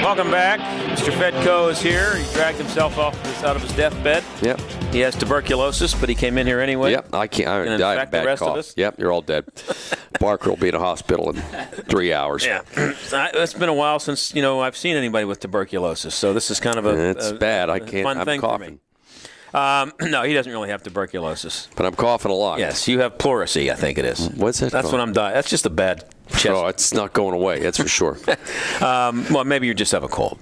Welcome back. Mr. Fedko is here. He dragged himself out of his deathbed. Yep. He has tuberculosis, but he came in here anyway. Yep. I can't. I have the bad rest cough. of us. Yep. You're all dead. Barker will be in a hospital in 3 hours. Yeah. It's been a while since I've seen anybody with tuberculosis, so this is kind of It's bad. I can't. Fun I'm thing coughing. For me. No, he doesn't really have tuberculosis. But I'm coughing a lot. Yes, you have pleurisy, I think it is. What's that? That's when I'm dying. That's just a bad chest. Oh, it's not going away. That's for sure. Well, maybe you just have a cold.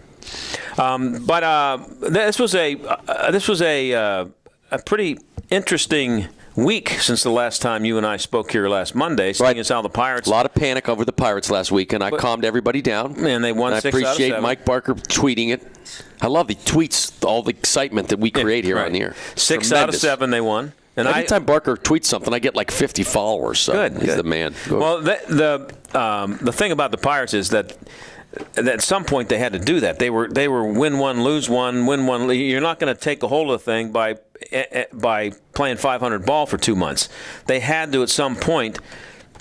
But this was a pretty interesting week since the last time you and I spoke here last Monday. Seeing as how the Pirates, a lot of panic over the Pirates last week, and I calmed everybody down. And they won 6 out of 7. I appreciate Mike Barker tweeting it. I love the tweets, all the excitement that we create here on the air. 6 out of 7 they won. And every time Barker tweets something, I get like 50 followers. So good, he's the man. Well, the thing about the Pirates is that at some point they had to do that. They were win one, lose one, win one. You're not going to take a hold of the thing by playing 500 ball for 2 months. They had to at some point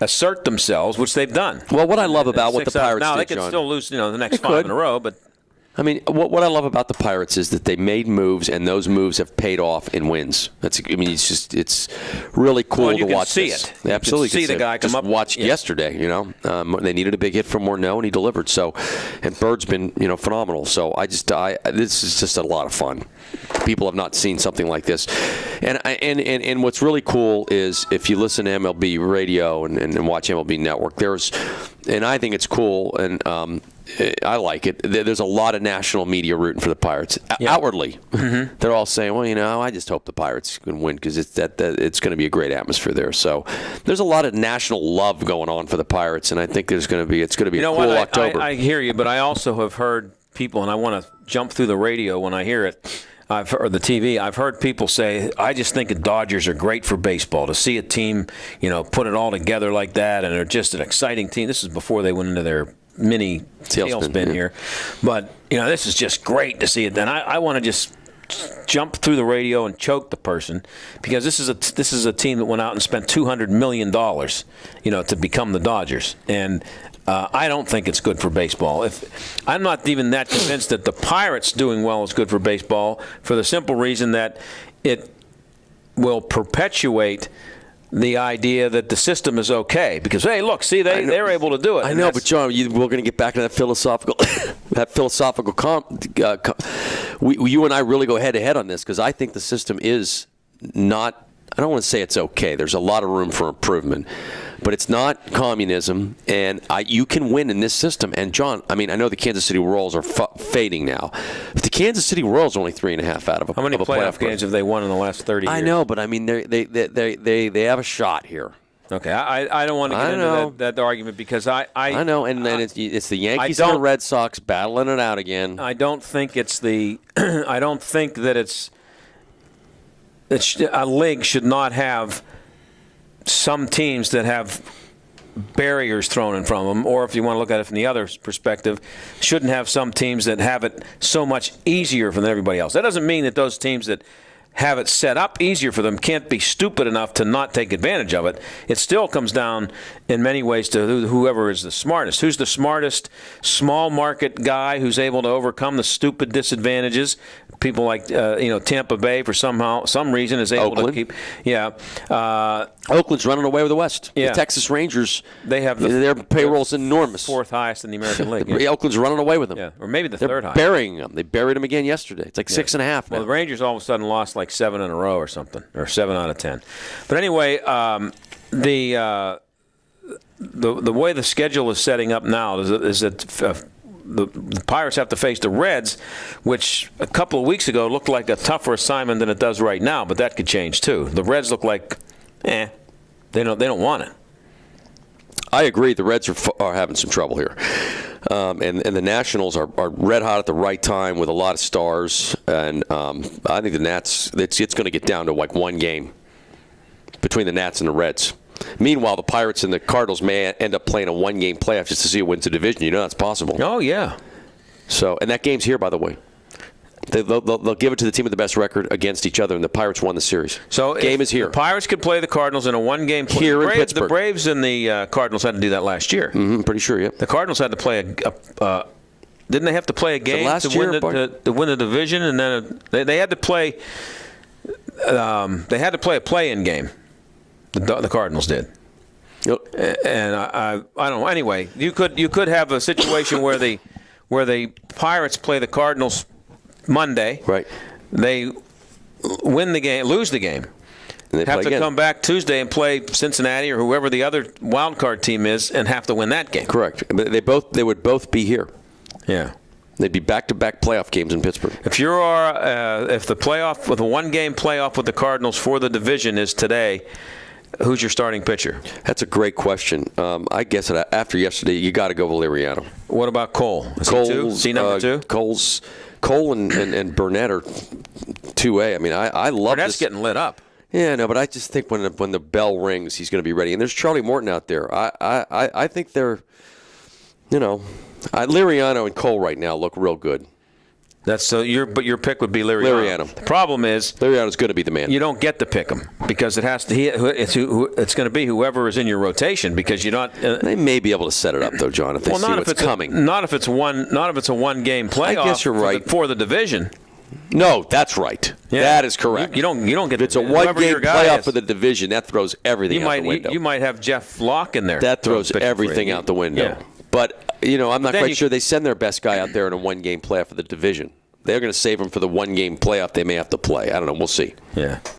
assert themselves, which they've done. Well, what I love about what the Pirates now did, they could John, still lose the next 5 in a row, but. I mean, what I love about the Pirates is that they made moves, and those moves have paid off in wins. It's really cool to watch. See it. Absolutely, you can see the guy come up. Watched yesterday. They needed a big hit from Morneau, and he delivered. So, and Bird's been phenomenal. So this is just a lot of fun. People have not seen something like this, and what's really cool is if you listen to MLB radio and watch MLB Network, and I think it's cool and. I like it. There's a lot of national media rooting for the Pirates. Outwardly, they're all saying, "Well, I just hope the Pirates can win because it's going to be a great atmosphere there." So there's a lot of national love going on for the Pirates, and I think it's going to be a cool October. I hear you, but I also have heard people, and I want to jump through the radio when I hear it. Or the TV. I've heard people say, "I just think the Dodgers are great for baseball. To see a team, put it all together like that, and they're just an exciting team." This is before they went into their mini tailspin here, but this is just great to see it. And I want to just jump through the radio and choke the person because this is a team that went out and spent $200 million, to become the Dodgers, and I don't think it's good for baseball. I'm not even that convinced that the Pirates doing well is good for baseball, for the simple reason that it will perpetuate the idea that the system is okay because hey, look, see they're able to do it. I know, but John, we're going to get back to that philosophical, you and I really go head to head on this because I think the system is not. I don't want to say it's okay. There's a lot of room for improvement, but it's not communism, and you can win in this system. And John, I know the Kansas City Royals are fading now. But the Kansas City Royals are only 3.5 out of a How many playoff games have they won in the last 30 years? I know, but they have a shot here. Okay, I don't want to get into that argument because I know, and then it's the Yankees and the Red Sox battling it out again. I don't think it's the. I don't think that it's. A league should not have some teams that have barriers thrown in front of them, or if you want to look at it from the other perspective, shouldn't have some teams that have it so much easier than everybody else. That doesn't mean that those teams that have it set up easier for them can't be stupid enough to not take advantage of it. It still comes down in many ways to whoever is the smartest. Who's the smartest small market guy who's able to overcome the stupid disadvantages? People like Tampa Bay for some reason is able Oakland. to keep. Yeah. Oakland's running away with the West. Yeah. The Texas Rangers, they have their payroll's enormous. 4th highest in the American League. Oakland's running away with them. Yeah, or maybe They're 3rd highest. Burying them. They buried them again yesterday. It's like 6.5 now. Well, the Rangers all of a sudden lost like 7 in a row or something, or 7 out of 10. But anyway, the way the schedule is setting up now is that the Pirates have to face the Reds, which a couple of weeks ago looked like a tougher assignment than it does right now, but that could change too. The Reds look like, they don't want it. I agree. The Reds are having some trouble here. And the Nationals are red hot at the right time with a lot of stars. And I think the Nats, it's going to get down to like one game between the Nats and the Reds. Meanwhile, the Pirates and the Cardinals may end up playing a one-game playoff just to see who wins the division. That's possible. Oh, yeah. So, and that game's here, by the way. They'll give it to the team with the best record against each other, and the Pirates won the series. So game is here. The Pirates could play the Cardinals in a one-game play. Here in Pittsburgh. The Braves and the Cardinals had to do that last year. Pretty sure, yeah. The Cardinals had to play Didn't they have to play a game last to win year, to win the division, and then they had to play? They had to play a play-in game. The Cardinals did. Yep. And I don't know. Anyway, you could have a situation where the Pirates play the Cardinals Monday. Right. They win the game, lose the game. And they have to again. come back Tuesday and play Cincinnati or whoever the other wild card team is, and have to win that game. Correct. But they would both be here. Yeah. They'd be back-to-back playoff games in Pittsburgh. If the playoff with a one-game playoff with the Cardinals for the division is today, who's your starting pitcher? That's a great question. I guess after yesterday, you got to go Valeriano. What about Cole? Is he two? Is he number two? Cole and Burnett are 2A. I mean, I love Burnett's this. getting lit up. Yeah, no, but I just think when the bell rings, he's going to be ready. And there's Charlie Morton out there. I think they're, Liriano and Cole right now look real good. But your pick would be Liriano. The problem is Liriano's going to be the man. You don't get to pick him because it's going to be whoever is in your rotation because you're not. They may be able to set it up though, John, if they see what's coming. Not if it's a one-game playoff. I guess you're right. For the division. No, that's right. Yeah. That is correct. You don't get. If it's a one-game playoff for the division, that throws everything out the window. You might have Jeff Locke in there. That throws everything out the window. Yeah. But I'm not quite sure they send their best guy out there in a one-game playoff for the division. They're going to save him for the one-game playoff they may have to play. I don't know. We'll see. Yeah.